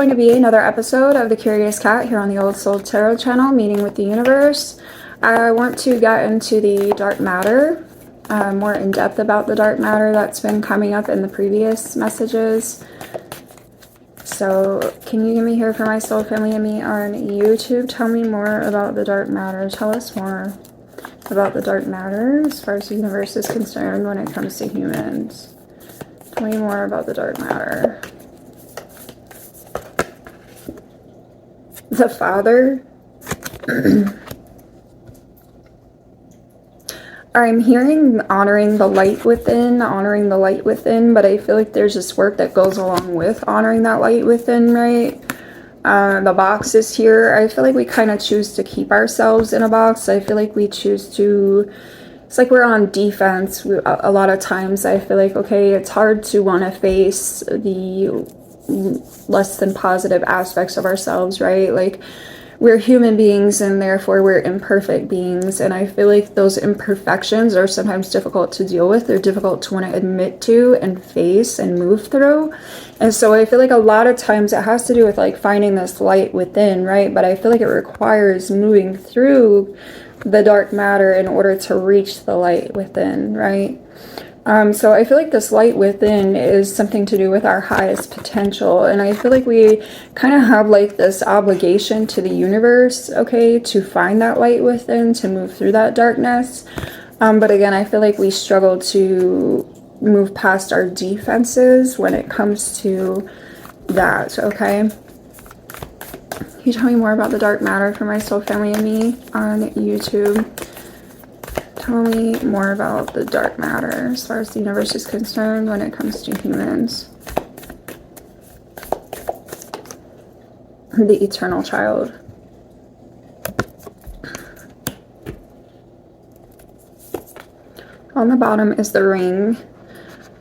going to be another episode of The Curious Cat here on the Old Soul Tarot channel, Meeting with the Universe. I want to get into the dark matter, more in depth about the dark matter that's been coming up in the previous messages. So, can you give me here for my soul family and me on YouTube? Tell me more about the dark matter. Tell us more about the dark matter as far as the universe is concerned when it comes to humans. Tell me more about the dark matter. The Father. I'm hearing honoring the light within, but I feel like there's this work that goes along with honoring that light within, right? The box is here. I feel like we kind of choose to keep ourselves in a box. I feel like we choose to, it's like we're on defense. A lot of times I feel like, okay, it's hard to want to face the less than positive aspects of ourselves, right? Like, we're human beings and therefore we're imperfect beings, and I feel like those imperfections are sometimes difficult to deal with. They're difficult to want to admit to and face and move through. And so I feel like a lot of times it has to do with like finding this light within, right? But I feel like it requires moving through the dark matter in order to reach the light within, right? So I feel like this light within is something to do with our highest potential. And I feel like we kind of have like this obligation to the universe, okay, to find that light within, to move through that darkness. But again, I feel like we struggle to move past our defenses when it comes to that, okay? Can you tell me more about the dark matter for my soul family and me on YouTube? Tell me more about the dark matter as far as the universe is concerned when it comes to humans. The eternal child. On the bottom is the ring.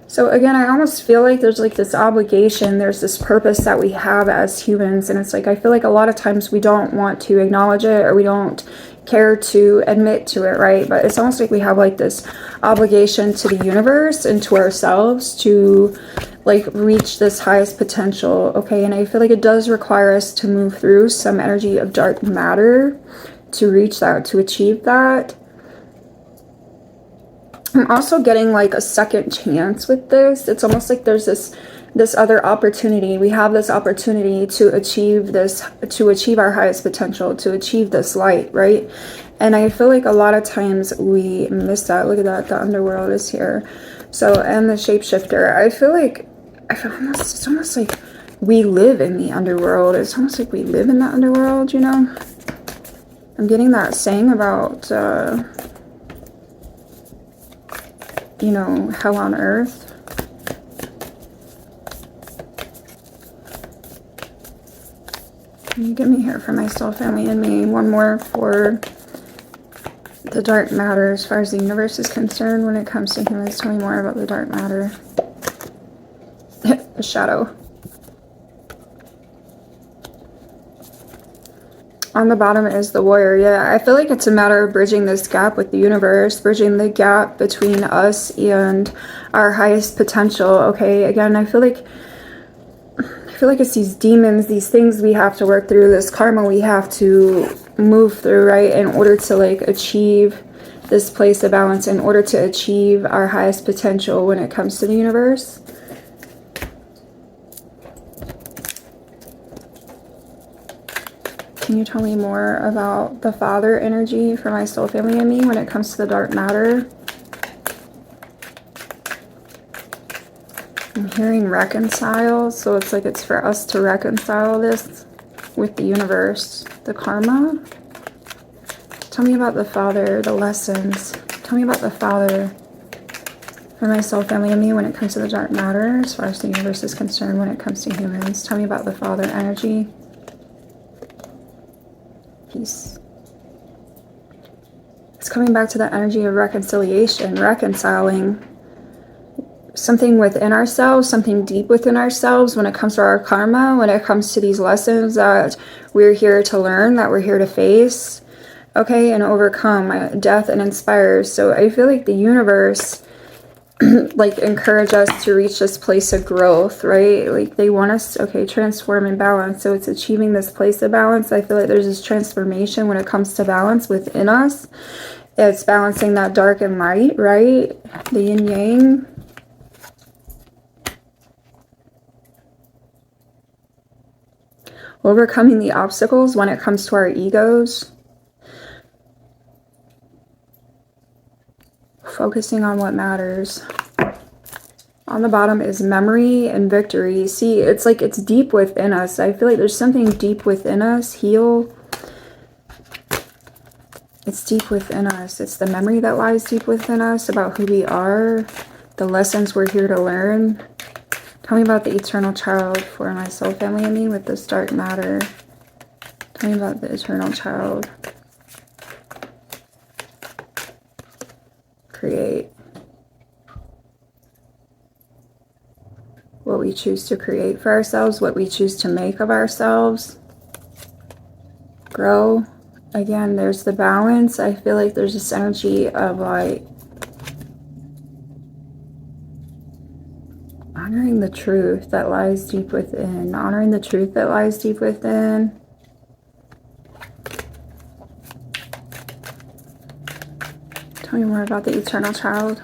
So again, I almost feel like there's like this obligation, there's this purpose that we have as humans, and it's like I feel like a lot of times we don't want to acknowledge it, or we don't care to admit to it, right? But it's almost like we have like this obligation to the universe and to ourselves to like reach this highest potential, okay? And I feel like it does require us to move through some energy of dark matter to reach that, to achieve that. I'm also getting like a second chance with this. It's almost like there's this other opportunity. We have this opportunity to achieve this, to achieve our highest potential, to achieve this light, right? And I feel like a lot of times we miss that. Look at that, the underworld is here. So, and the shapeshifter. I feel like it's almost like we live in the underworld. It's almost like we live in the underworld, you know? I'm getting that saying about you know, hell on earth. Can you give me here for my soul family and me? One more for the dark matter as far as the universe is concerned when it comes to humans. Tell me more about the dark matter. The shadow. On the bottom is the warrior. Yeah, I feel like it's a matter of bridging this gap with the universe, bridging the gap between us and our highest potential, okay? Again, I feel like it's these demons, these things we have to work through, this karma we have to move through, right? In order to like achieve this place of balance, in order to achieve our highest potential when it comes to the universe. Can you tell me more about the Father energy for my soul family and me when it comes to the dark matter? I'm hearing reconcile, so it's like it's for us to reconcile this with the universe. The karma. Tell me about the Father, the lessons. Tell me about the Father for my soul family and me when it comes to the dark matter as far as the universe is concerned when it comes to humans. Tell me about the Father energy. Peace. It's coming back to the energy of reconciliation, reconciling something within ourselves, something deep within ourselves when it comes to our karma, when it comes to these lessons that we're here to learn, that we're here to face, okay, and overcome death and inspire. So I feel like the universe like encourage us to reach this place of growth, right? Like they want us to, okay, transform and balance. So it's achieving this place of balance. I feel like there's this transformation when it comes to balance within us. It's balancing that dark and light, right? The yin yang. Overcoming the obstacles when it comes to our egos. Focusing on what matters. On the bottom is memory and victory. See, it's like it's deep within us. I feel like there's something deep within us. Heal. It's deep within us. It's the memory that lies deep within us about who we are. The lessons we're here to learn. Tell me about the eternal child for my soul family and me with this dark matter. Tell me about the eternal child. Create. What we choose to create for ourselves, what we choose to make of ourselves. Grow. Again, there's the balance. I feel like there's this energy of like honoring the truth that lies deep within. Honoring the truth that lies deep within. Tell me more about the eternal child.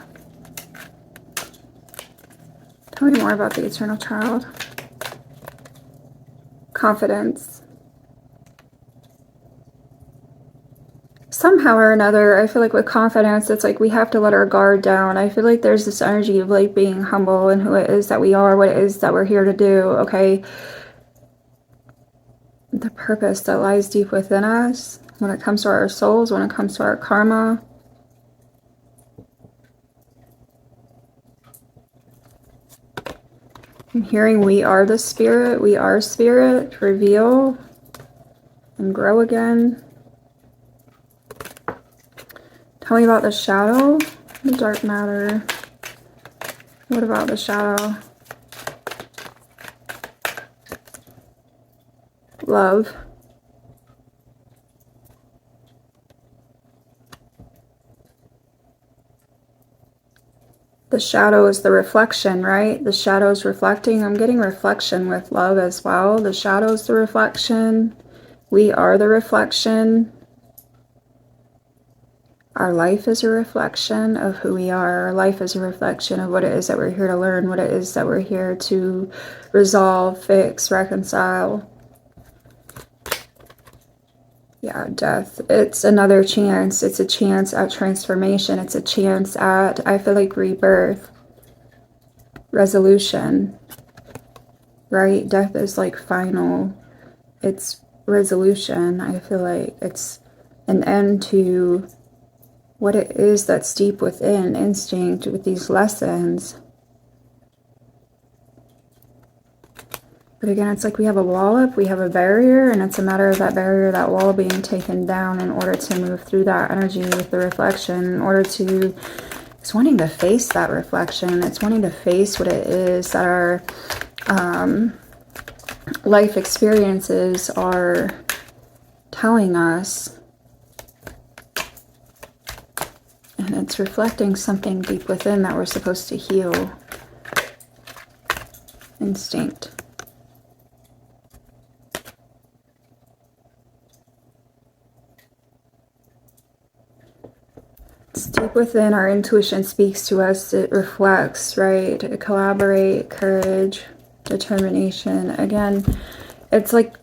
Tell me more about the eternal child. Confidence. Somehow or another, I feel like with confidence, it's like we have to let our guard down. I feel like there's this energy of like being humble in who it is that we are, what it is that we're here to do, okay? The purpose that lies deep within us when it comes to our souls, when it comes to our karma. I'm hearing we are the spirit, we are spirit, reveal and grow again. Tell me about the shadow, the dark matter. What about the shadow? Love. The shadow is the reflection, right? The shadow is reflecting. I'm getting reflection with love as well. The shadow is the reflection. We are the reflection. Our life is a reflection of who we are. Our life is a reflection of what it is that we're here to learn, what it is that we're here to resolve, fix, reconcile. Yeah, death. It's another chance. It's a chance at transformation. It's a chance at, I feel like, rebirth, resolution, right? Death is like final. It's resolution. I feel like it's an end to what it is that's deep within, instinct with these lessons. But again, it's like we have a wall up, we have a barrier, and it's a matter of that barrier, that wall being taken down in order to move through that energy with the reflection, in order to, it's wanting to face that reflection. It's wanting to face what it is that our life experiences are telling us. And it's reflecting something deep within that we're supposed to heal. Instinct. It's deep within. Our intuition speaks to us. It reflects, right? Collaborate, courage, determination. Again, it's like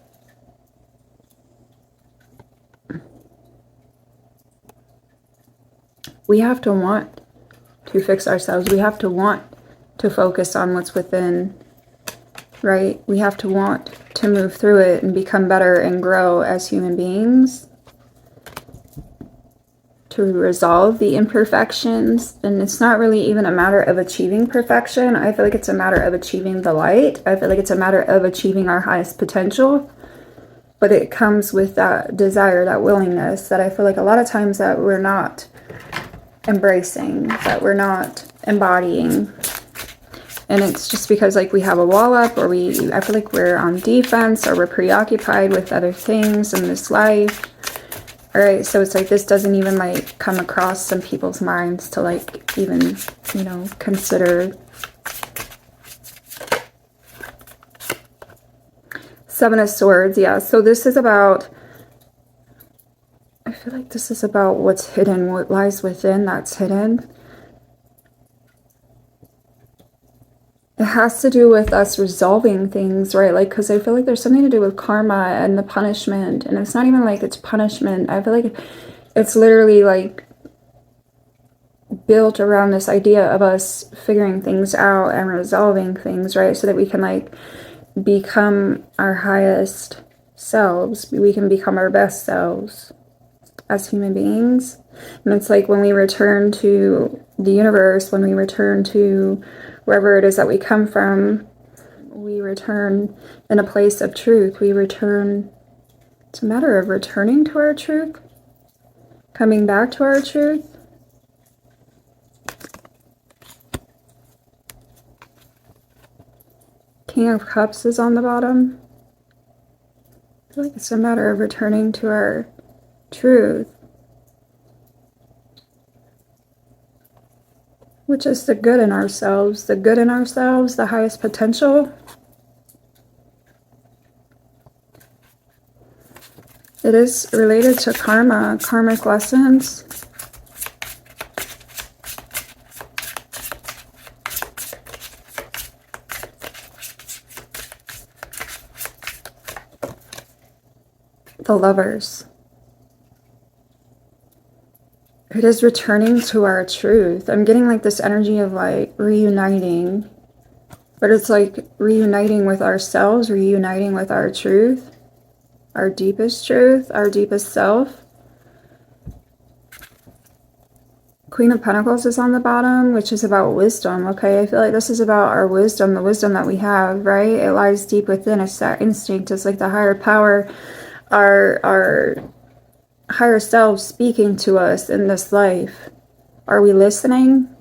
we have to want to fix ourselves. We have to want to focus on what's within, right? We have to want to move through it and become better and grow as human beings, to resolve the imperfections. And it's not really even a matter of achieving perfection. I feel like it's a matter of achieving the light. I feel like it's a matter of achieving our highest potential. But it comes with that desire, that willingness that I feel like a lot of times that we're not embracing, that we're not embodying. And it's just because like we have a wall up, or I feel like we're on defense, or we're preoccupied with other things in this life. All right, so it's like this doesn't even like come across some people's minds to like even, you know, consider. Seven of Swords, yeah. So this is about, I feel like this is about what's hidden, what lies within that's hidden. It has to do with us resolving things, right? Like, because I feel like there's something to do with karma and the punishment. And it's not even like it's punishment. I feel like it's literally like built around this idea of us figuring things out and resolving things, right? So that we can like become our highest selves. We can become our best selves as human beings. And it's like when we return to the universe, when we return to wherever it is that we come from, we return in a place of truth. We return, it's a matter of returning to our truth, coming back to our truth. King of Cups is on the bottom. I feel like it's a matter of returning to our truth, which is the good in ourselves, the highest potential. It is related to karma, karmic lessons. The Lovers. It is returning to our truth. I'm getting like this energy of like reuniting, but it's like reuniting with ourselves, reuniting with our truth, our deepest self. Queen of Pentacles is on the bottom, which is about wisdom, okay? I feel like this is about our wisdom, the wisdom that we have, right? It lies deep within us, that instinct. It's like the higher power, our higher self speaking to us in this life. Are we listening?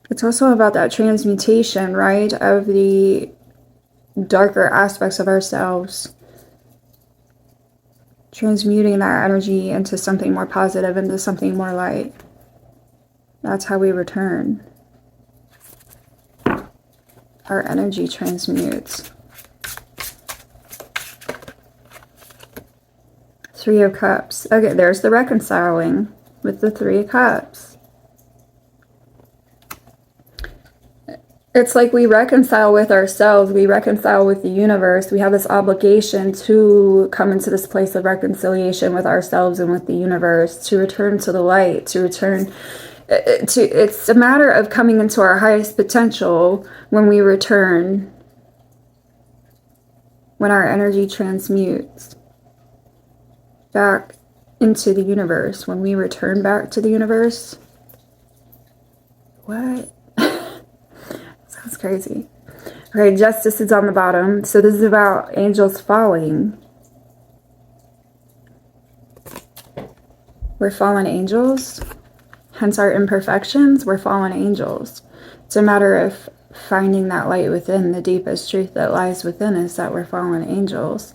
It's also about that transmutation, right? Of the darker aspects of ourselves. Transmuting that energy into something more positive, into something more light. That's how we return. Our energy transmutes. Three of Cups. Okay, there's the reconciling with the Three of Cups. It's like we reconcile with ourselves, we reconcile with the universe. We have this obligation to come into this place of reconciliation with ourselves and with the universe, to return to the light, to return to, it's a matter of coming into our highest potential when we return, when our energy transmutes back into the universe, when we return back to the universe. What? Sounds crazy. Okay, Justice is on the bottom. So this is about angels falling. We're fallen angels. Hence our imperfections. We're fallen angels. It's a matter of finding that light within, the deepest truth that lies within us, that we're fallen angels.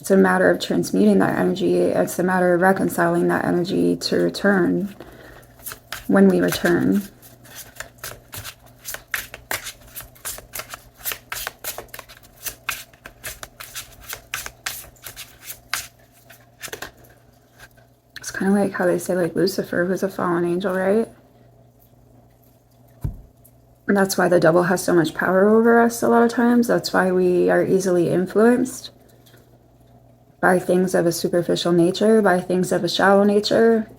It's a matter of transmuting that energy. It's a matter of reconciling that energy to return when we return. It's kind of like how they say like Lucifer was a fallen angel, right? And that's why the devil has so much power over us a lot of times. That's why we are easily influenced by things of a superficial nature, by things of a shallow nature.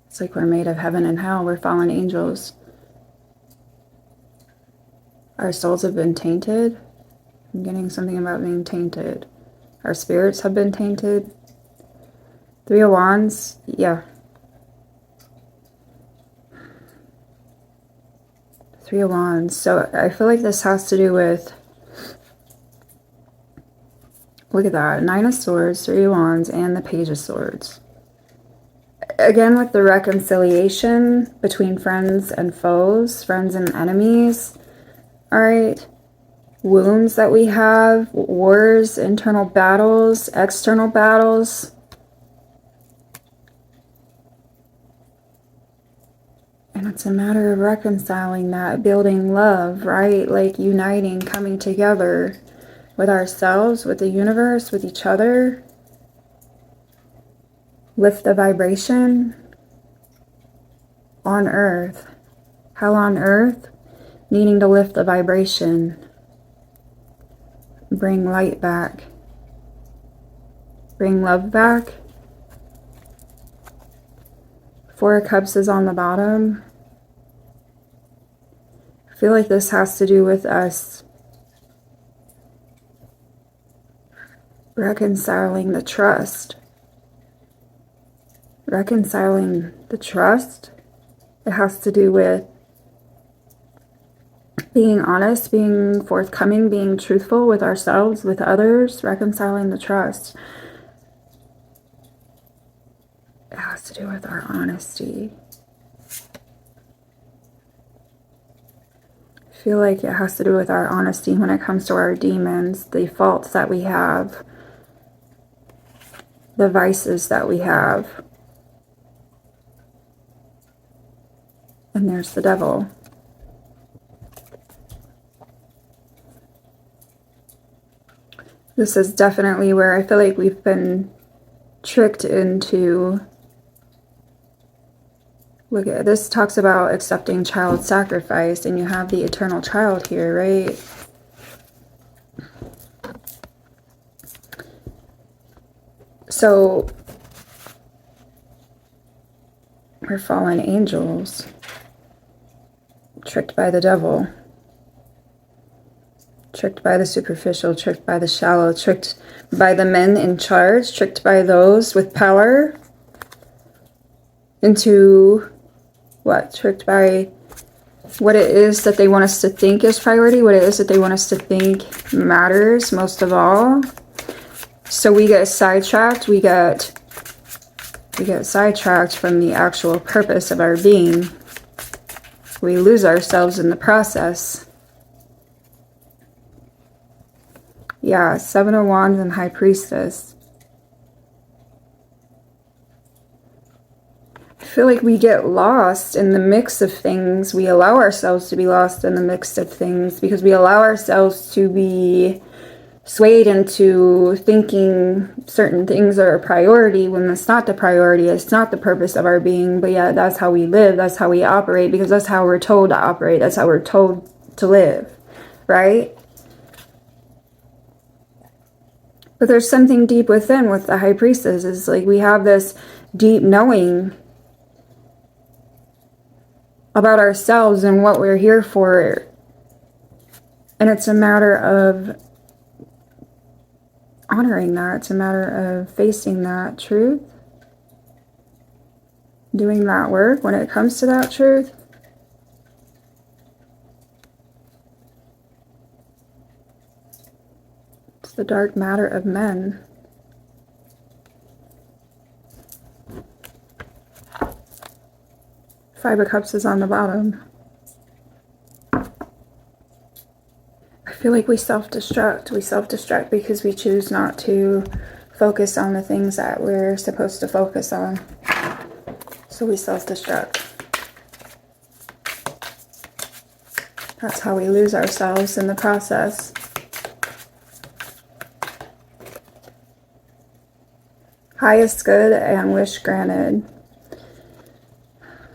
It's like we're made of heaven and hell. We're fallen angels. Our souls have been tainted. I'm getting something about being tainted. Our spirits have been tainted. Three of Wands, yeah. Three of Wands. So I feel like this has to do with, look at that, Nine of Swords, Three of Wands, and the Page of Swords. Again, with the reconciliation between friends and foes, friends and enemies. All right. wounds that we have, wars, internal battles, external battles. And it's a matter of reconciling that, building love, right? Like uniting, coming together with ourselves, with the universe, with each other. Lift the vibration on earth. How on earth? Needing to lift the vibration. Bring light back. Bring love back. Four of Cups is on the bottom. I feel like this has to do with us reconciling the trust. Reconciling the trust. It has to do with being honest, being forthcoming, being truthful with ourselves, with others, reconciling the trust. It has to do with our honesty. I feel like it has to do with our honesty when it comes to our demons, the faults that we have, the vices that we have. And there's the devil. This is definitely where I feel like we've been tricked into. Look at this, talks about accepting child sacrifice, and you have the eternal child here, right? So we're fallen angels, tricked by the devil, tricked by the superficial, tricked by the shallow, tricked by the men in charge, tricked by those with power into what? Tricked by what it is that they want us to think is priority, what it is that they want us to think matters most of all. So we get sidetracked, we get sidetracked from the actual purpose of our being. We lose ourselves in the process. Yeah, Seven of Wands and High Priestess. I feel like we get lost in the mix of things. We allow ourselves to be lost in the mix of things because we allow ourselves to be swayed into thinking certain things are a priority when it's not the priority. It's not the purpose of our being. But yeah, that's how we live. That's how we operate because that's how we're told to operate. That's how we're told to live, right? But there's something deep within with the High Priestess. Is like we have this deep knowing about ourselves and what we're here for. And it's a matter of honoring that. It's a matter of facing that truth. Doing that work when it comes to that truth. It's the dark matter of men. Five of Cups is on the bottom. I feel like we self-destruct. We self-destruct because we choose not to focus on the things that we're supposed to focus on. So we self-destruct. That's how we lose ourselves in the process. Highest good and wish granted.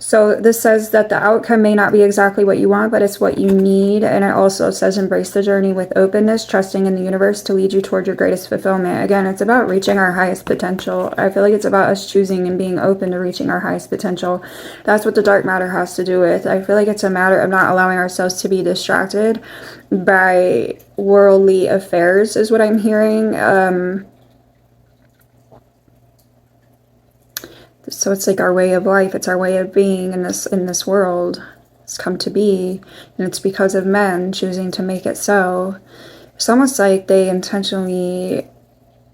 So this says that the outcome may not be exactly what you want, but it's what you need. And it also says embrace the journey with openness, trusting in the universe to lead you toward your greatest fulfillment. Again, it's about reaching our highest potential. I feel like it's about us choosing and being open to reaching our highest potential. That's what the dark matter has to do with. I feel like it's a matter of not allowing ourselves to be distracted by worldly affairs is what I'm hearing. So it's like our way of life. It's our way of being in this world. It's come to be. And it's because of men choosing to make it so. It's almost like they intentionally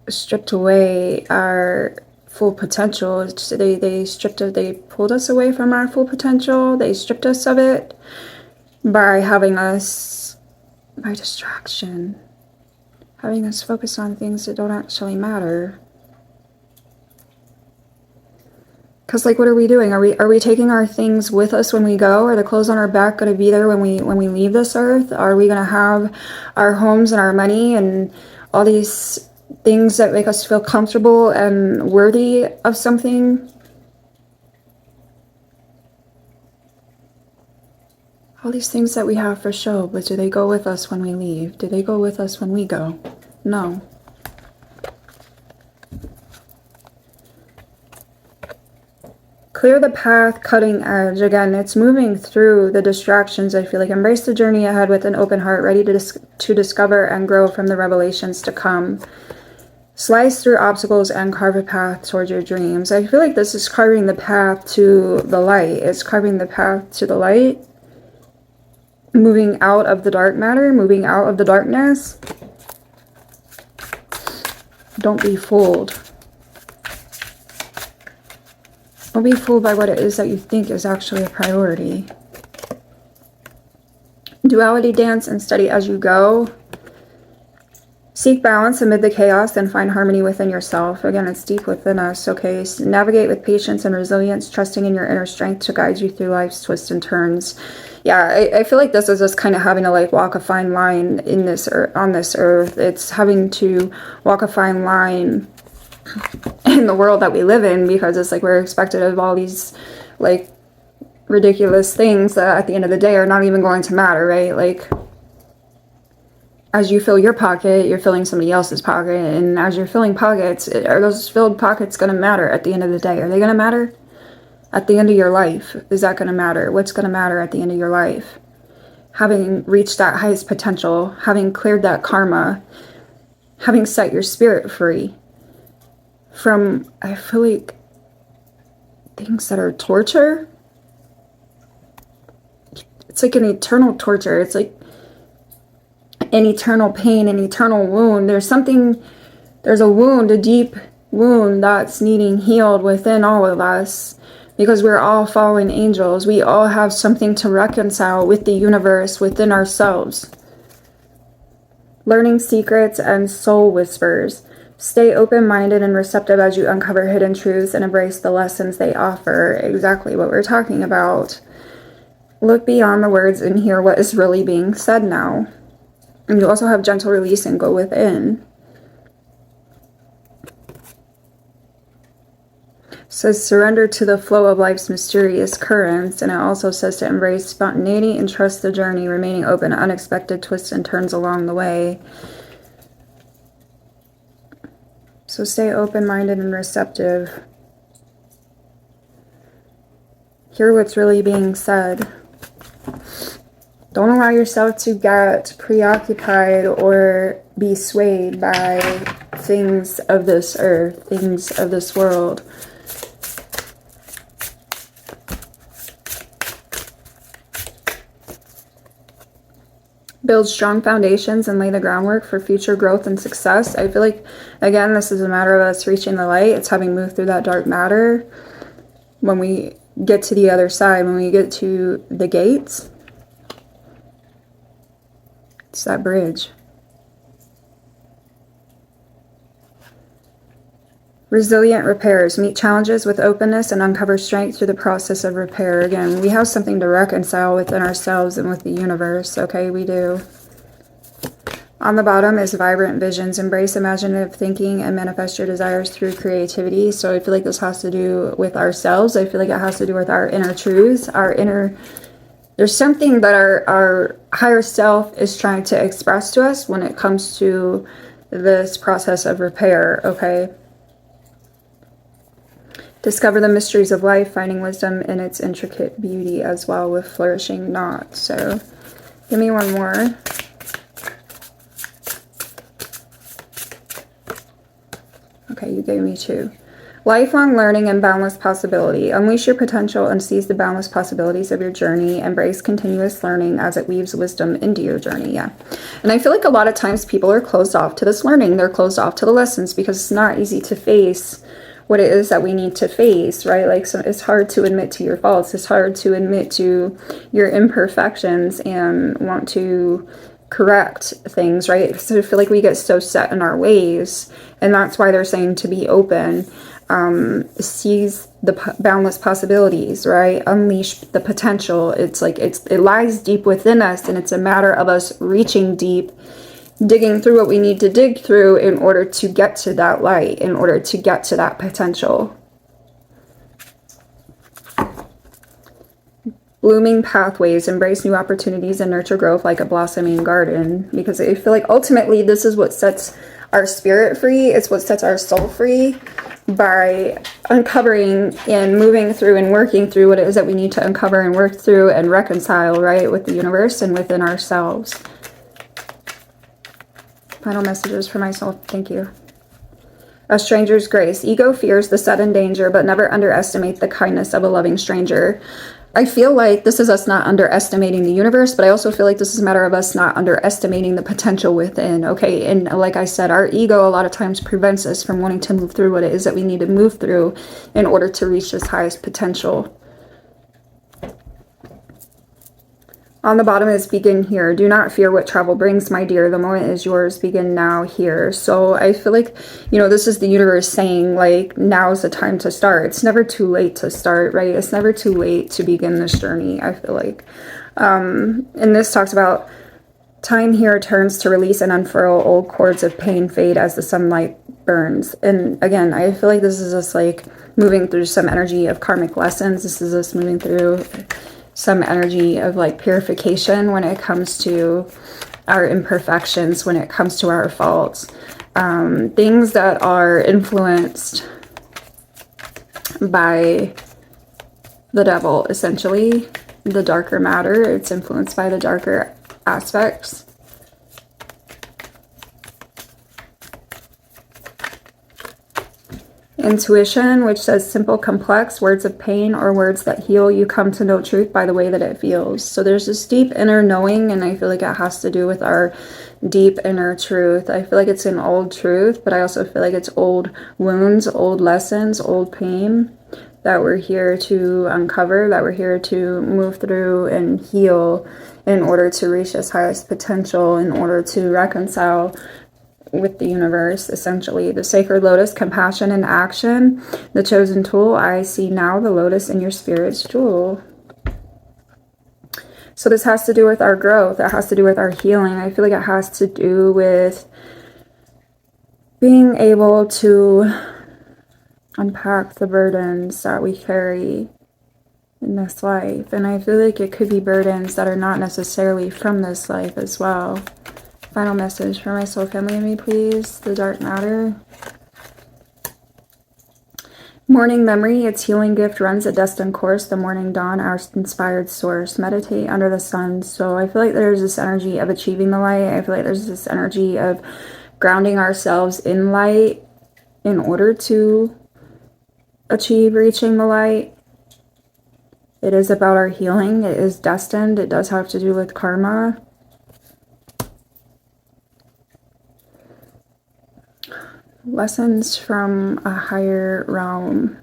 stripped away our full potential. They pulled us away from our full potential. They stripped us of it by having us by distraction. Having us focus on things that don't actually matter. Because, like, what are we doing? Are we taking our things with us when we go? Are the clothes on our back going to be there when we leave this earth? Are we going to have our homes and our money and all these things that make us feel comfortable and worthy of something? All these things that we have for show, but do they go with us when we leave? Do they go with us when we go? No. Clear the path, cutting edge. Again, it's moving through the distractions, I feel like. Embrace the journey ahead with an open heart, ready to discover and grow from the revelations to come. Slice through obstacles and carve a path towards your dreams. I feel like this is carving the path to the light. It's carving the path to the light. Moving out of the dark matter, moving out of the darkness. Don't be fooled. Don't be fooled by what it is that you think is actually a priority. Duality dance and study as you go. Seek balance amid the chaos and find harmony within yourself. Again, it's deep within us, okay? So navigate with patience and resilience, trusting in your inner strength to guide you through life's twists and turns. Yeah, I feel like this is just kind of having to like walk a fine line in this on this earth. It's having to walk a fine line in the world that we live in, because it's like we're expected of all these like ridiculous things that at the end of the day are not even going to matter, right? Like, as you fill your pocket, you're filling somebody else's pocket, and as you're filling pockets, are those filled pockets going to matter at the end of the day? Are they going to matter at the end of your life? Is that going to matter? What's going to matter at the end of your life? Having reached that highest potential, having cleared that karma, having set your spirit free from, I feel like, things that are torture. It's like an eternal torture. It's like an eternal pain, an eternal wound. There's a wound, a deep wound that's needing healed within all of us, because we're all fallen angels. We all have something to reconcile with the universe, within ourselves. Learning secrets and soul whispers. Stay open-minded and receptive as you uncover hidden truths and embrace the lessons they offer. Exactly what we're talking about. Look beyond the words and hear what is really being said now. And you also have gentle release and go within. It says surrender to the flow of life's mysterious currents. And it also says to embrace spontaneity and trust the journey, remaining open to unexpected twists and turns along the way. So stay open-minded and receptive. Hear what's really being said. Don't allow yourself to get preoccupied or be swayed by things of this earth, things of this world. Build strong foundations and lay the groundwork for future growth and success. I feel like, again, this is a matter of us reaching the light. It's having moved through that dark matter. When we get to the other side, when we get to the gates, it's that bridge. Resilient repairs. Meet challenges with openness and uncover strength through the process of repair. Again, we have something to reconcile within ourselves and with the universe. Okay, we do. On the bottom is vibrant visions. Embrace imaginative thinking and manifest your desires through creativity. So I feel like this has to do with ourselves. I feel like it has to do with our inner truths, there's something that our higher self is trying to express to us when it comes to this process of repair, okay? Discover the mysteries of life, finding wisdom in its intricate beauty as well with flourishing knots. So give me one more. Okay, you gave me two. Lifelong learning and boundless possibility. Unleash your potential and seize the boundless possibilities of your journey. Embrace continuous learning as it weaves wisdom into your journey. Yeah. And I feel like a lot of times people are closed off to this learning. They're closed off to the lessons because it's not easy to face what it is that we need to face, right? Like, so it's hard to admit to your faults. It's hard to admit to your imperfections and want to correct things, right? So I feel like we get so set in our ways, and that's why they're saying to be open, seize the boundless possibilities, right? Unleash the potential. It's like it lies deep within us, and it's a matter of us reaching deep, digging through what we need to dig through in order to get to that light, in order to get to that potential. Blooming pathways, embrace new opportunities, and nurture growth like a blossoming garden. Because I feel like ultimately this is what sets our spirit free. It's what sets our soul free, by uncovering and moving through and working through what it is that we need to uncover and work through and reconcile, right, with the universe and within ourselves. Final messages for myself. Thank you. A stranger's grace. Ego fears the sudden danger, but never underestimate the kindness of a loving stranger. I feel like this is us not underestimating the universe, but I also feel like this is a matter of us not underestimating the potential within, okay? And like I said, our ego a lot of times prevents us from wanting to move through what it is that we need to move through in order to reach this highest potential. On the bottom is begin here. Do not fear what travel brings, my dear. The moment is yours. Begin now here. So I feel like, you know, this is the universe saying, like, now's the time to start. It's never too late to start, right? It's never too late to begin this journey, I feel like. And this talks about time here turns to release and unfurl. Old cords of pain fade as the sunlight burns. And again, I feel like this is us, like, moving through some energy of karmic lessons. This is us moving through some energy of like purification when it comes to our imperfections, when it comes to our faults, things that are influenced by the devil, essentially, the darker matter. It's influenced by the darker aspects. Intuition, which says simple, complex, words of pain or words that heal. You come to know truth by the way that it feels. So there's this deep inner knowing, and I feel like it has to do with our deep inner truth. I feel like it's an old truth, but I also feel like it's old wounds, old lessons, old pain that we're here to uncover, that we're here to move through and heal in order to reach this highest potential, in order to reconcile with the universe, essentially. The sacred lotus, compassion and action. The chosen tool, I see now the lotus in your spirit's jewel. So this has to do with our growth. It has to do with our healing. I feel like it has to do with being able to unpack the burdens that we carry in this life. And I feel like it could be burdens that are not necessarily from this life as well. Final message for my soul family and me, please. The dark matter. Morning memory. Its healing gift runs a destined course. The morning dawn, our inspired source. Meditate under the sun. So I feel like there's this energy of achieving the light. I feel like there's this energy of grounding ourselves in light in order to achieve reaching the light. It is about our healing. It is destined. It does have to do with karma. Lessons from a higher realm.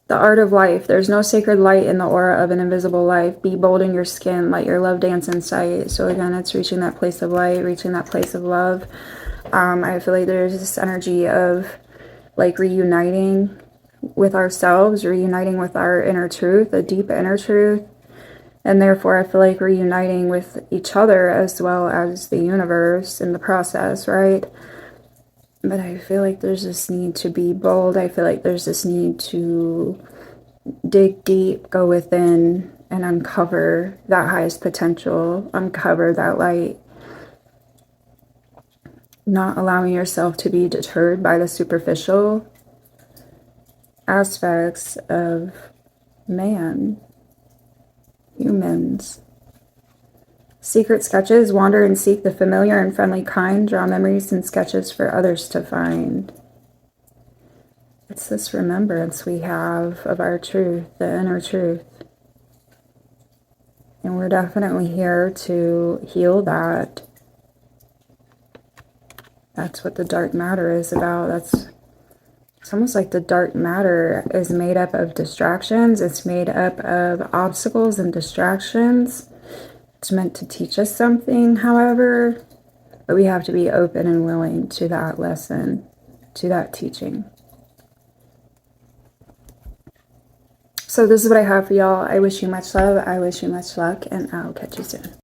The art of life. There's no sacred light in the aura of an invisible life. Be bold in your skin. Let your love dance in sight. So again, it's reaching that place of light, reaching that place of love. I feel like there's this energy of like reuniting with ourselves, reuniting with our inner truth, a deep inner truth. And therefore, I feel like reuniting with each other as well as the universe in the process, right? But I feel like there's this need to be bold. I feel like there's this need to dig deep, go within, and uncover that highest potential, uncover that light. Not allowing yourself to be deterred by the superficial aspects of man, humans. Secret sketches, wander and seek the familiar and friendly kind, draw memories and sketches for others to find. It's this remembrance we have of our truth, the inner truth. And we're definitely here to heal that. That's what the dark matter is about. It's almost like the dark matter is made up of distractions. It's made up of obstacles and distractions. It's meant to teach us something, however, but we have to be open and willing to that lesson, to that teaching. So this is what I have for y'all. I wish you much love. I wish you much luck, and I'll catch you soon.